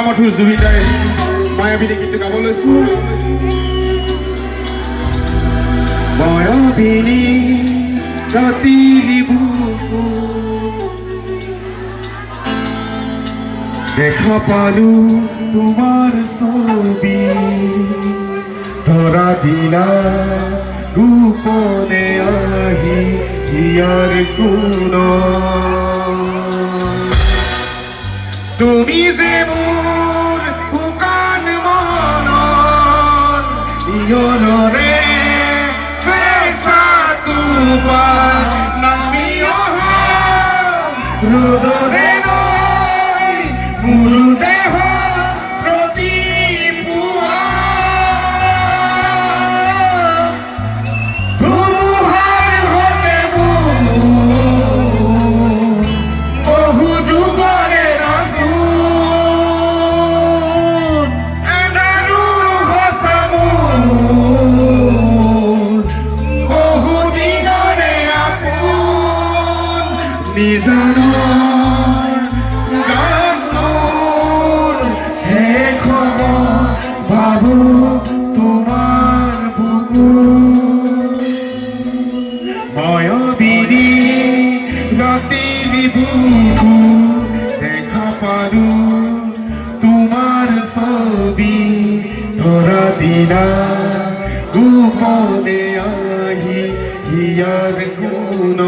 মৰামঠুৰ জুবিতাই মায়াবিনী গীতটো গাব লৈছো। মায়াবিনী ৰাতিৰ বুকু দেখা পালো তোমাৰ ছবি, ধৰা দিলা গোপনে আহি ইয়াৰ কোন। তুমি যে মোৰ শুকান মনত ইয়নৰে চেঁচা তোমাৰ নামি অহা ৰ'দৰে নৈ মোৰ দেহ প্ৰতি পুৱা ধুমুহাৰ হতে বহু যুগৰে নাচোন এদাৰু হচামোন বহু দিনৰে আপোন নিজানৰ গানবোৰ শেষ হ'ব ভাবো তোমাৰ বুকু। মায়াবিনী ৰাতিৰ বুকু দেখা পালো তোমাৰ ছবি, ধৰা দিলা গোপনে আহি ইয়াৰ কোন।